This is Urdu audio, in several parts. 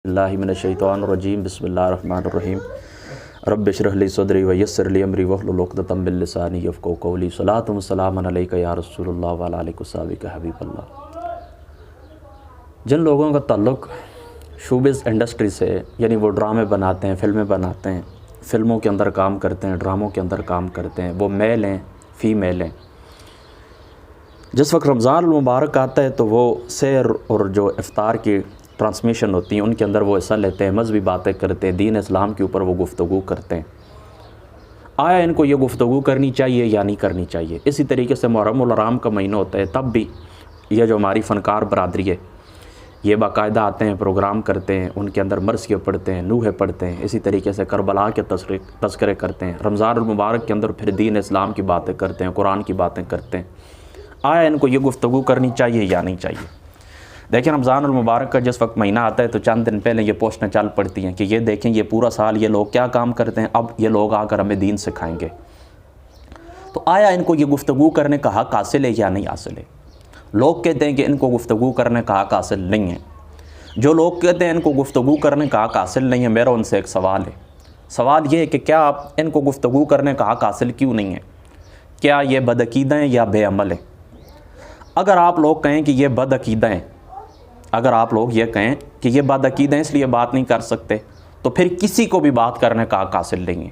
اللہ من الشیطان الرجیم بسم اللہ الرحمن الرحیم رب اشرح لی صدری ویسر لی امری واحلل عقدۃ من لسانی یفقہوا قولی صلاۃ و سلام علیک یا رسول اللہ وعلی آلہ وصحبہ حبیب اللہ۔ جن لوگوں کا تعلق شوبز انڈسٹری سے، یعنی وہ ڈرامے بناتے ہیں، فلمیں بناتے ہیں، فلموں کے اندر کام کرتے ہیں، ڈراموں کے اندر کام کرتے ہیں، وہ میل ہیں فیمیل ہیں، جس وقت رمضان المبارک آتا ہے تو وہ سحر اور جو افطار کی ٹرانسمیشن ہوتی ہیں ان کے اندر وہ حصہ لیتے ہیں، مذہبی باتیں کرتے ہیں، دین اسلام کے اوپر وہ گفتگو کرتے ہیں۔ آیا ان کو یہ گفتگو کرنی چاہیے یا نہیں کرنی چاہیے؟ اسی طریقے سے محرم الحرام کا مہینہ ہوتا ہے، تب بھی یہ جو ہماری فنکار برادری ہے یہ باقاعدہ آتے ہیں، پروگرام کرتے ہیں، ان کے اندر مرثیے پڑھتے ہیں، نوحے پڑھتے ہیں، اسی طریقے سے کربلا کے تذکرے کرتے ہیں، رمضان المبارک کے اندر پھر دین اسلام کی باتیں کرتے ہیں، قرآن کی باتیں کرتے ہیں۔ آیا ان کو یہ گفتگو کرنی چاہیے یا نہیں چاہیے؟ دیکھیں، رمضان المبارک کا جس وقت مہینہ آتا ہے تو چند دن پہلے یہ پوسٹیں چل پڑتی ہیں کہ یہ دیکھیں یہ پورا سال یہ لوگ کیا کام کرتے ہیں، اب یہ لوگ آ کر ہمیں دین سکھائیں گے۔ تو آیا ان کو یہ گفتگو کرنے کا حق حاصل ہے یا نہیں حاصل ہے؟ لوگ کہتے ہیں کہ ان کو گفتگو کرنے کا حق حاصل نہیں ہے۔ جو لوگ کہتے ہیں ان کو گفتگو کرنے کا حق حاصل نہیں ہے، میرا ان سے ایک سوال ہے۔ سوال یہ ہے کہ کیا آپ ان کو گفتگو کرنے کا حق حاصل کیوں نہیں ہے؟ کیا یہ بدعقیدہ ہیں یا بے عمل ہیں؟ اگر آپ لوگ کہیں کہ یہ بدعقیدہ ہیں، اگر آپ لوگ یہ کہیں کہ یہ بدعقیدہ ہیں اس لیے بات نہیں کر سکتے، تو پھر کسی کو بھی بات کرنے کا حق حاصل نہیں ہے۔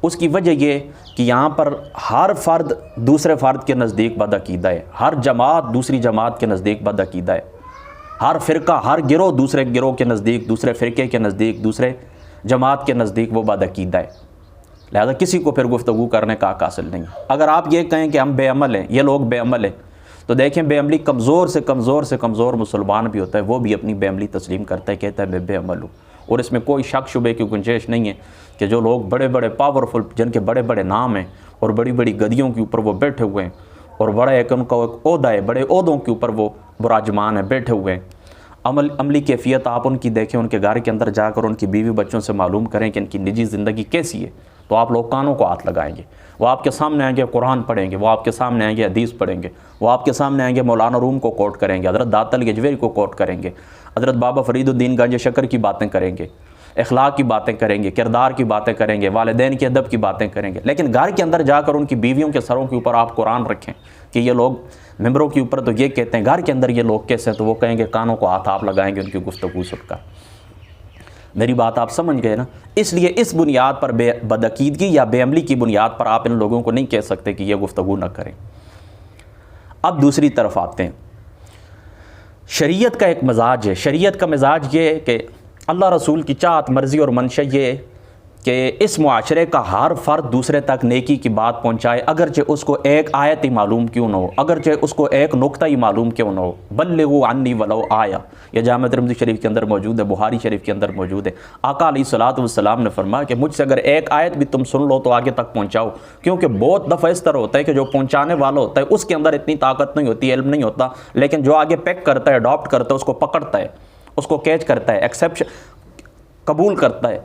اس کی وجہ یہ کہ یہاں پر ہر فرد دوسرے فرد کے نزدیک بدعقیدہ ہے، ہر جماعت دوسری جماعت کے نزدیک بدعقیدہ ہے، ہر فرقہ، ہر گروہ دوسرے گروہ کے نزدیک، دوسرے فرقے کے نزدیک، دوسرے جماعت کے نزدیک وہ بدعقیدہ ہے۔ لہذا کسی کو پھر گفتگو کرنے کا حق حاصل نہیں ہے۔ اگر آپ یہ کہیں کہ ہم بے عمل ہیں، یہ لوگ بے عمل ہیں، تو دیکھیں بے عملی کمزور سے کمزور مسلمان بھی ہوتا ہے، وہ بھی اپنی بے عملی تسلیم کرتا ہے، کہتا ہے میں بے عمل ہوں۔ اور اس میں کوئی شک شبے کی گنجائش نہیں ہے کہ جو لوگ بڑے بڑے پاورفل، جن کے بڑے بڑے نام ہیں اور بڑی بڑی گدیوں کے اوپر وہ بیٹھے ہوئے ہیں اور بڑا ایک ان کا ایک عہدہ ہے، بڑے عہدوں کے اوپر وہ براجمان ہیں، بیٹھے ہوئے ہیں، عملی کیفیت آپ ان کی دیکھیں، ان کے گھر کے اندر جا کر ان کی بیوی بچوں سے معلوم کریں کہ ان کی نجی زندگی کیسی ہے، تو آپ لوگ کانوں کو ہاتھ لگائیں گے۔ وہ آپ کے سامنے آئیں گے قرآن پڑھیں گے، وہ آپ کے سامنے آئیں گے حدیث پڑھیں گے، وہ آپ کے سامنے آئیں گے مولانا روم کو کوٹ کریں گے، حضرت داتا الگجویری کو کوٹ کریں گے، حضرت بابا فرید الدین گنج شکر کی باتیں کریں گے، اخلاق کی باتیں کریں گے، کردار کی باتیں کریں گے، والدین کے ادب کی باتیں کریں گے۔ لیکن گھر کے اندر جا کر ان کی بیویوں کے سروں کے اوپر آپ قرآن رکھیں کہ یہ لوگ ممبروں کے اوپر تو یہ کہتے ہیں، گھر کے اندر یہ لوگ کیسے ہیں، تو وہ کہیں گے کانوں کو ہاتھ آپ لگائیں گے ان کی گفتگو سن کر۔ میری بات آپ سمجھ گئے نا؟ اس لیے اس بنیاد پر بدعقیدگی یا بے عملی کی بنیاد پر آپ ان لوگوں کو نہیں کہہ سکتے کہ یہ گفتگو نہ کریں۔ اب دوسری طرف آتے ہیں، شریعت کا ایک مزاج ہے۔ شریعت کا مزاج یہ ہے کہ اللہ رسول کی چاہت مرضی اور منشا یہ ہے کہ اس معاشرے کا ہر فرد دوسرے تک نیکی کی بات پہنچائے، اگرچہ اس کو ایک آیت ہی معلوم کیوں نہ ہو، اگرچہ اس کو ایک نقطہ ہی معلوم کیوں نہ ہو۔ بلغوا عنی ولو آیا، یہ جامع ترمذی شریف کے اندر موجود ہے، بخاری شریف کے اندر موجود ہے۔ آقا علیہ الصلوۃ والسلام نے فرمایا کہ مجھ سے اگر ایک آیت بھی تم سن لو تو آگے تک پہنچاؤ، کیونکہ بہت دفعہ اس طرح ہوتا ہے کہ جو پہنچانے والا ہوتا ہے اس کے اندر اتنی طاقت نہیں ہوتی، علم نہیں ہوتا، لیکن جو آگے پیک کرتا ہے، اڈاپٹ کرتا ہے، اس کو پکڑتا ہے، اس کو کیچ کرتا ہے، ایکسیپشن قبول کرتا ہے،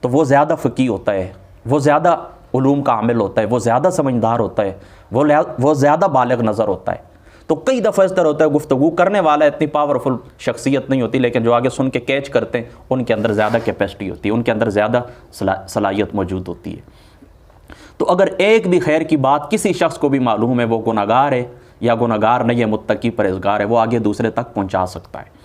تو وہ زیادہ فقیہ ہوتا ہے، وہ زیادہ علوم کا عامل ہوتا ہے، وہ زیادہ سمجھدار ہوتا ہے، وہ زیادہ بالغ نظر ہوتا ہے۔ تو کئی دفعہ اس طرح ہوتا ہے، گفتگو کرنے والا اتنی پاورفل شخصیت نہیں ہوتی، لیکن جو آگے سن کے کیچ کرتے ہیں ان کے اندر زیادہ کیپیسٹی ہوتی ہے، ان کے اندر زیادہ صلاحیت موجود ہوتی ہے۔ تو اگر ایک بھی خیر کی بات کسی شخص کو بھی معلوم ہے، وہ گناہگار ہے یا گناہگار نہیں ہے، متقی پرہیزگار ہے، وہ آگے دوسرے تک پہنچا سکتا ہے۔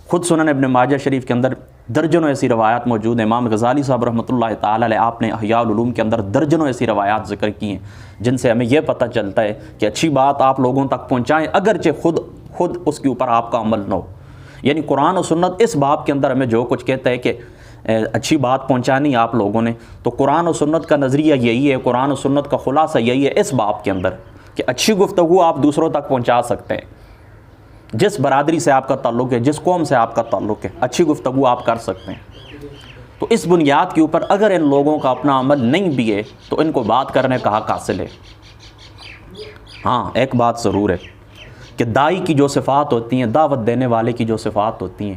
خود سنن ابن ماجہ شریف کے اندر درجنوں ایسی روایات موجود ہیں۔ امام غزالی صاحب رحمۃ اللہ تعالی علیہ، آپ نے احیاء العلوم کے اندر درجنوں ایسی روایات ذکر کی ہیں جن سے ہمیں یہ پتہ چلتا ہے کہ اچھی بات آپ لوگوں تک پہنچائیں، اگرچہ خود اس کے اوپر آپ کا عمل نہ ہو۔ یعنی قرآن و سنت اس باب کے اندر ہمیں جو کچھ کہتا ہے کہ اچھی بات پہنچانی آپ لوگوں نے، تو قرآن و سنت کا نظریہ یہی ہے، قرآن و سنت کا خلاصہ یہی ہے اس باب کے اندر کہ اچھی گفتگو آپ دوسروں تک پہنچا سکتے ہیں۔ جس برادری سے آپ کا تعلق ہے، جس قوم سے آپ کا تعلق ہے، اچھی گفتگو آپ کر سکتے ہیں۔ تو اس بنیاد کے اوپر اگر ان لوگوں کا اپنا عمل نہیں بھی ہے تو ان کو بات کرنے کا حق حاصل ہے۔ ہاں، ایک بات ضرور ہے کہ داعی کی جو صفات ہوتی ہیں، دعوت دینے والے کی جو صفات ہوتی ہیں،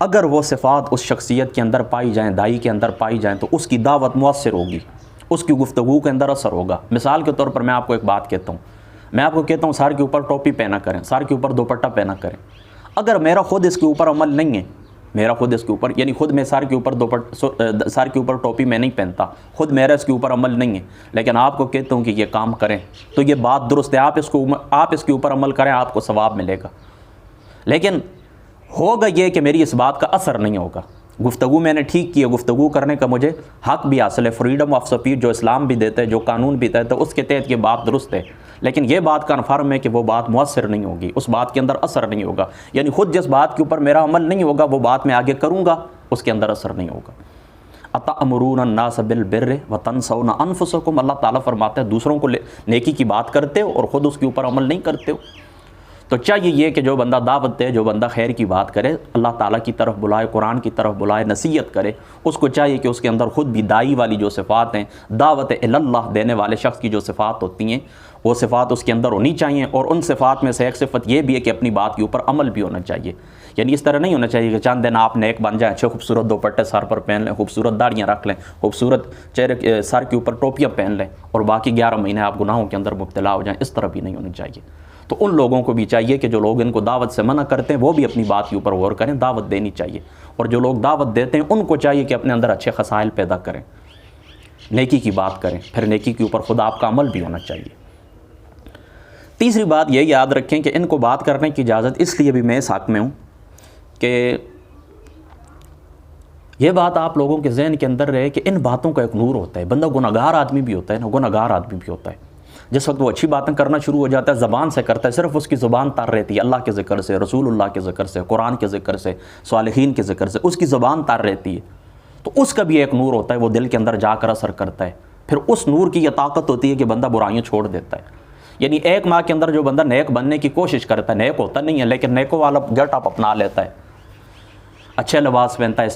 اگر وہ صفات اس شخصیت کے اندر پائی جائیں، داعی کے اندر پائی جائیں، تو اس کی دعوت مؤثر ہوگی، اس کی گفتگو کے اندر اثر ہوگا۔ مثال کے طور پر میں آپ کو ایک بات کہتا ہوں، میں آپ کو کہتا ہوں سر کے اوپر ٹوپی پہنا کریں، سر کے اوپر دوپٹہ پہنا کریں۔ اگر میرا خود اس کے اوپر عمل نہیں ہے، میرا خود اس کے اوپر، یعنی خود میں سر کے اوپر ٹوپی میں نہیں پہنتا، خود میرا اس کے اوپر عمل نہیں ہے، لیکن آپ کو کہتا ہوں کہ یہ کام کریں، تو یہ بات درست ہے، آپ اس کے اوپر عمل کریں، آپ کو ثواب ملے گا۔ لیکن ہوگا یہ کہ میری اس بات کا اثر نہیں ہوگا، گفتگو میں نے ٹھیک کی ہے، گفتگو کرنے کا مجھے حق بھی حاصل ہے، فریڈم آف اسپیچ جو اسلام بھی دیتا ہے، جو قانون بھی دیتا ہے، اس کے تحت یہ بات درست ہے، لیکن یہ بات کنفرم ہے کہ وہ بات مؤثر نہیں ہوگی، اس بات کے اندر اثر نہیں ہوگا، یعنی خود جس بات کے اوپر میرا عمل نہیں ہوگا وہ بات میں آگے کروں گا، اس کے اندر اثر نہیں ہوگا۔ اَتَأْمُرُونَ النَّاسَ بِالْبِرِّ وَتَنْسَوْنَ أَنفُسَكُمْ، اللہ تعالیٰ فرماتے ہیں دوسروں کو نیکی کی بات کرتے ہو اور خود اس کے اوپر عمل نہیں کرتے ہو۔ تو چاہیے یہ کہ جو بندہ دعوت دے، جو بندہ خیر کی بات کرے، اللہ تعالیٰ کی طرف بلائے، قرآن کی طرف بلائے، نصیحت کرے، اس کو چاہیے کہ اس کے اندر خود بھی دائی والی جو صفات ہیں، دعوت اللہ دینے والے شخص کی جو صفات ہوتی ہیں وہ صفات اس کے اندر ہونی چاہیے، اور ان صفات میں سے ایک صفت یہ بھی ہے کہ اپنی بات کے اوپر عمل بھی ہونا چاہیے، یعنی اس طرح نہیں ہونا چاہیے کہ چند دن آپ نیک بن جائیں، اچھے خوبصورت دوپٹے سر پر پہن لیں، خوبصورت داڑیاں رکھ لیں، خوبصورت چہرے سر کے اوپر ٹوپیاں پہن لیں، اور باقی 11 مہینے آپ گناہوں کے اندر مبتلا ہو جائیں، اس طرح بھی نہیں ہونا چاہیے۔ تو ان لوگوں کو بھی چاہیے کہ جو لوگ ان کو دعوت سے منع کرتے ہیں وہ بھی اپنی بات کے اوپر غور کریں، دعوت دینی چاہیے، اور جو لوگ دعوت دیتے ہیں ان کو چاہیے کہ اپنے اندر اچھے خصائل پیدا کریں، نیکی کی بات کریں، پھر نیکی کے اوپر خود آپ کا عمل بھی ہونا چاہیے۔ تیسری بات یہ یاد رکھیں کہ ان کو بات کرنے کی اجازت اس لیے بھی میں اس حق میں ہوں کہ یہ بات آپ لوگوں کے ذہن کے اندر رہے کہ ان باتوں کا ایک نور ہوتا ہے، بندہ گناہگار آدمی بھی ہوتا ہے نا، گناہگار آدمی بھی ہوتا ہے، جس وقت وہ اچھی باتیں کرنا شروع ہو جاتا ہے، زبان سے کرتا ہے، صرف اس کی زبان تر رہتی ہے اللہ کے ذکر سے، رسول اللہ کے ذکر سے، قرآن کے ذکر سے، صالحین کے ذکر سے، اس کی زبان تر رہتی ہے، تو اس کا بھی ایک نور ہوتا ہے، وہ دل کے اندر جا کر اثر کرتا ہے، پھر اس نور کی یہ طاقت ہوتی ہے کہ بندہ برائیاں چھوڑ دیتا ہے۔ یعنی ایک ماہ کے اندر جو بندہ نیک بننے کی کوشش کرتا ہے، نیک ہوتا نہیں ہے لیکن نیکوں والا گٹ اپ اپنا لیتا ہے، اچھے لباس پہنتا ہے،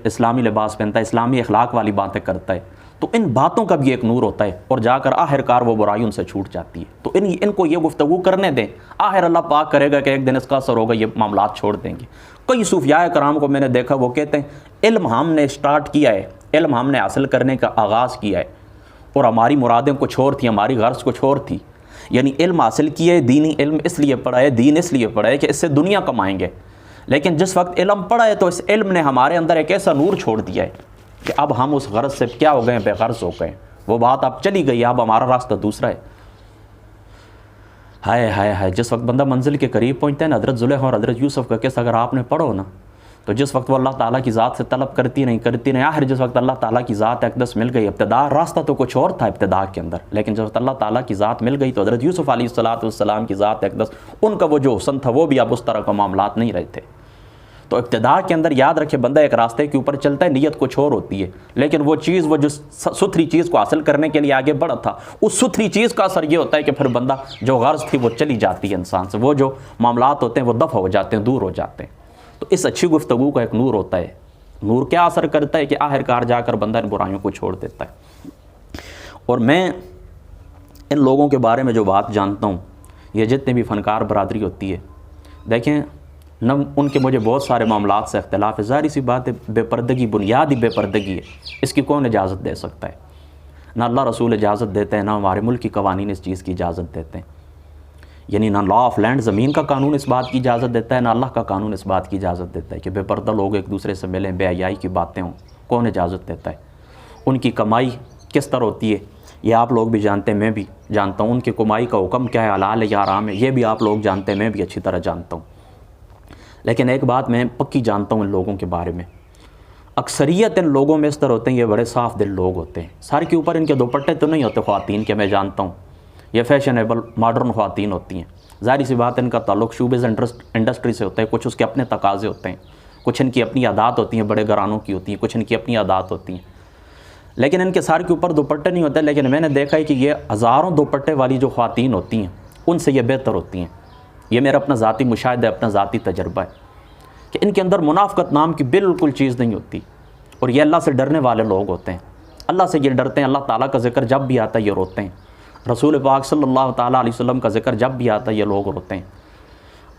اسلامی لباس پہنتا ہے، اسلامی اخلاق والی باتیں کرتا ہے، تو ان باتوں کا بھی ایک نور ہوتا ہے، اور جا کر آخر کار وہ برائی ان سے چھوٹ جاتی ہے۔ تو ان کو یہ گفتگو کرنے دیں، آخر اللہ پاک کرے گا کہ ایک دن اس کا اثر ہوگا، یہ معاملات چھوڑ دیں گے۔ کئی صوفیاء کرام کو میں نے دیکھا، وہ کہتے ہیں علم ہم نے سٹارٹ کیا ہے، علم ہم نے حاصل کرنے کا آغاز کیا ہے، اور ہماری مرادیں کچھ اور تھیں، ہماری غرض کچھ اور تھی، یعنی علم حاصل کیا ہے، دینی علم اس لیے پڑھا ہے، دین اس لیے پڑھا ہے کہ اس سے دنیا کمائیں گے، لیکن جس وقت علم پڑھا ہے تو اس علم نے ہمارے اندر ایک ایسا نور چھوڑ دیا ہے کہ اب ہم اس غرض سے کیا ہو گئے ہیں، بے غرض ہو گئے، وہ بات اب چلی گئی، اب ہمارا راستہ دوسرا ہے۔ ہائے ہائے ہائے، جس وقت بندہ منزل کے قریب پہنچتا ہے نا، حضرت زلیخا اور حضرت یوسف کا قصہ اگر آپ نے پڑھو نا، تو جس وقت وہ اللہ تعالیٰ کی ذات سے طلب کرتی نہیں، آخر جس وقت اللہ تعالیٰ کی ذات اقدس مل گئی، ابتدا راستہ تو کچھ اور تھا ابتدا کے اندر، لیکن جب اللہ تعالیٰ کی ذات مل گئی تو حضرت یوسف علیہ السلام کی ذات اقدس، ان کا وہ جو حسن تھا وہ بھی اب اس طرح کا معاملات نہیں رہے تھے۔ تو ابتدا کے اندر یاد رکھے، بندہ ایک راستے کے اوپر چلتا ہے، نیت کچھ اور ہوتی ہے، لیکن وہ چیز، وہ جو ستھری چیز کو حاصل کرنے کے لیے آگے بڑھا تھا، اس ستھری چیز کا اثر یہ ہوتا ہے کہ پھر بندہ جو غرض تھی وہ چلی جاتی ہے انسان سے، وہ جو معاملات ہوتے ہیں وہ دفع ہو جاتے ہیں، دور ہو جاتے ہیں۔ تو اس اچھی گفتگو کا ایک نور ہوتا ہے، نور کیا اثر کرتا ہے کہ آخر کار جا کر بندہ ان برائیوں کو چھوڑ دیتا ہے۔ اور میں ان لوگوں کے بارے میں جو بات جانتا ہوں، یہ جتنے بھی فنکار برادری ہوتی ہے، دیکھیں نہ ان کے مجھے بہت سارے معاملات سے اختلاف ہے، ظاہری سی بات ہے، بے پردگی، بنیادی بے پردگی ہے، اس کی کون اجازت دے سکتا ہے؟ نہ اللہ رسول اجازت دیتے ہیں، نہ ہمارے ملک کی قوانین اس چیز کی اجازت دیتے ہیں، یعنی نہ لا آف لینڈ، زمین کا قانون اس بات کی اجازت دیتا ہے، نہ اللہ کا قانون اس بات کی اجازت دیتا ہے کہ بے پردہ لوگ ایک دوسرے سے ملیں، بے حیائی کی باتیں ہوں، کون اجازت دیتا ہے؟ ان کی کمائی کس طرح ہوتی ہے یہ آپ لوگ بھی جانتے ہیں، میں بھی جانتا ہوں، ان کی کمائی کا حکم کیا ہے، حلال ہے یا حرام ہے، یہ بھی آپ لوگ جانتے ہیں، میں بھی اچھی طرح جانتا ہوں۔ لیکن ایک بات میں پکی جانتا ہوں ان لوگوں کے بارے میں، اکثریت ان لوگوں میں اس طرح ہوتے ہیں، یہ بڑے صاف دل لوگ ہوتے ہیں، سر کے اوپر ان کے دوپٹے تو نہیں ہوتے خواتین کے، میں جانتا ہوں، یہ فیشنیبل ماڈرن خواتین ہوتی ہیں، ظاہری سی بات ان کا تعلق شوبز انڈسٹری سے ہوتا ہے، کچھ اس کے اپنے تقاضے ہوتے ہیں، کچھ ان کی اپنی عادات ہوتی ہیں، بڑے گھرانوں کی ہوتی ہیں، کچھ ان کی اپنی عادات ہوتی ہیں، لیکن ان کے سر کے اوپر دوپٹے نہیں ہوتے، لیکن میں نے دیکھا ہے کہ یہ ہزاروں دوپٹے والی جو خواتین ہوتی ہیں ان سے یہ بہتر ہوتی ہیں، یہ میرا اپنا ذاتی مشاہدہ ہے، اپنا ذاتی تجربہ ہے کہ ان کے اندر منافقت نام کی بالکل چیز نہیں ہوتی، اور یہ اللہ سے ڈرنے والے لوگ ہوتے ہیں، اللہ سے یہ ڈرتے ہیں، اللہ تعالیٰ کا ذکر جب بھی آتا ہے یہ روتے ہیں، رسول پاک صلی اللہ تعالیٰ علیہ وسلم کا ذکر جب بھی آتا ہے یہ لوگ روتے ہیں۔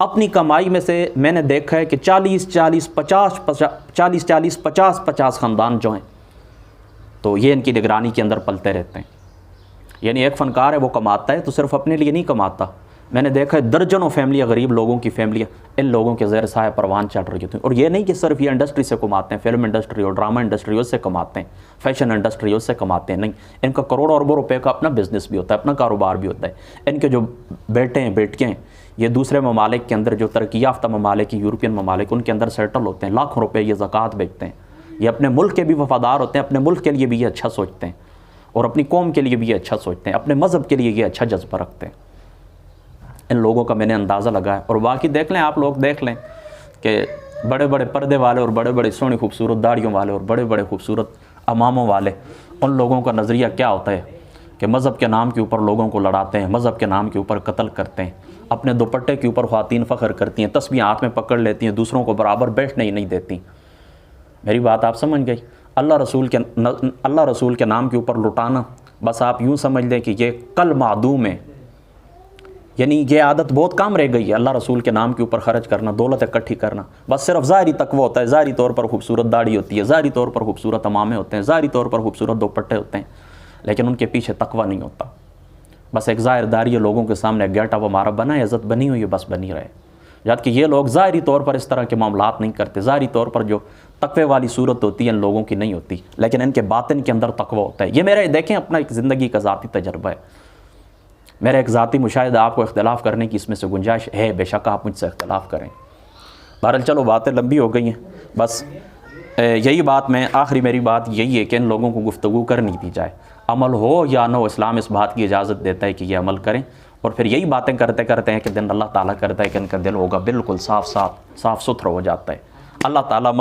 اپنی کمائی میں سے میں نے دیکھا ہے کہ 40-50 خاندان جو ہیں تو یہ ان کی نگرانی کے اندر پلتے رہتے ہیں، یعنی ایک فنکار ہے وہ کماتا ہے تو صرف اپنے لیے نہیں کماتا، میں نے دیکھا ہے درجنوں فیملیاں، غریب لوگوں کی فیملیاں ان لوگوں کے زیر سایہ پروان چڑھ رہی ہوتی ہیں. اور یہ نہیں کہ صرف یہ انڈسٹری سے کماتے ہیں، فلم انڈسٹری اور ڈرامہ انڈسٹری اس سے کماتے ہیں، فیشن انڈسٹری اس سے کماتے ہیں، نہیں، ان کا کروڑوں اربوں روپے کا اپنا بزنس بھی ہوتا ہے، اپنا کاروبار بھی ہوتا ہے. ان کے جو بیٹے ہیں بیٹیاں ہیں یہ دوسرے ممالک کے اندر، جو ترقی یافتہ ممالک، یورپین ممالک، ان کے اندر سیٹل ہوتے ہیں، لاکھوں روپے یہ زکوٰۃ بیچتے ہیں. یہ اپنے ملک کے بھی وفادار ہوتے ہیں، اپنے ملک کے لیے بھی یہ اچھا سوچتے ہیں اور اپنی قوم کے لیے بھی یہ اچھا سوچتے ہیں، اپنے مذہب کے لیے یہ اچھا جذبہ رکھتے ہیں. ان لوگوں کا میں نے اندازہ لگایا. اور باقی دیکھ لیں، آپ لوگ دیکھ لیں کہ بڑے بڑے پردے والے اور بڑے بڑے سونی خوبصورت داڑھیوں والے اور بڑے بڑے خوبصورت اماموں والے، ان لوگوں کا نظریہ کیا ہوتا ہے کہ مذہب کے نام کے اوپر لوگوں کو لڑاتے ہیں، مذہب کے نام کے اوپر قتل کرتے ہیں، اپنے دوپٹے کے اوپر خواتین فخر کرتی ہیں، تسبیح ہاتھ میں پکڑ لیتی ہیں، دوسروں کو برابر بیٹھنے ہی نہیں دیتی. میری بات آپ سمجھ گئی؟ اللہ رسول کے نام کے اوپر لٹانا، بس آپ یوں سمجھ لیں کہ یہ کل معدوم ہے. یعنی یہ عادت بہت کام رہ گئی ہے، اللہ رسول کے نام کے اوپر خرچ کرنا، دولت اکٹھی کرنا. بس صرف ظاہری تقوی ہوتا ہے، ظاہری طور پر خوبصورت داڑھی ہوتی ہے، ظاہری طور پر خوبصورت امامے ہوتے ہیں، ظاہری طور پر خوبصورت دوپٹے ہوتے ہیں، لیکن ان کے پیچھے تقوی نہیں ہوتا. بس ایک ظاہر داری ہے، لوگوں کے سامنے گیٹ اپ ہمارا بنا ہے، عزت بنی ہوئی ہے، بس بنی رہے. جبکہ یہ لوگ ظاہری طور پر اس طرح کے معاملات نہیں کرتے، ظاہری طور پر جو تقوی والی صورت ہوتی ہے ان لوگوں کی نہیں ہوتی، لیکن ان کے باطن کے اندر تقوی ہوتا ہے. یہ میرا دیکھیں اپنا ایک زندگی کا ذاتی تجربہ ہے، میرا ایک ذاتی مشاہدہ. آپ کو اختلاف کرنے کی اس میں سے گنجائش ہے، بے شک آپ مجھ سے اختلاف کریں. بہرحال چلو باتیں لمبی ہو گئی ہیں، بس یہی بات میں آخری میری بات یہی ہے کہ ان لوگوں کو گفتگو کرنی دی جائے. عمل ہو یا نہ ہو، اسلام اس بات کی اجازت دیتا ہے کہ یہ عمل کریں. اور پھر یہی باتیں کرتے کرتے ہیں کہ دن اللہ تعالیٰ کرتا ہے کہ ان کا دل ہوگا بالکل صاف ستھرا ہو جاتا ہے. اللہ تعالیٰ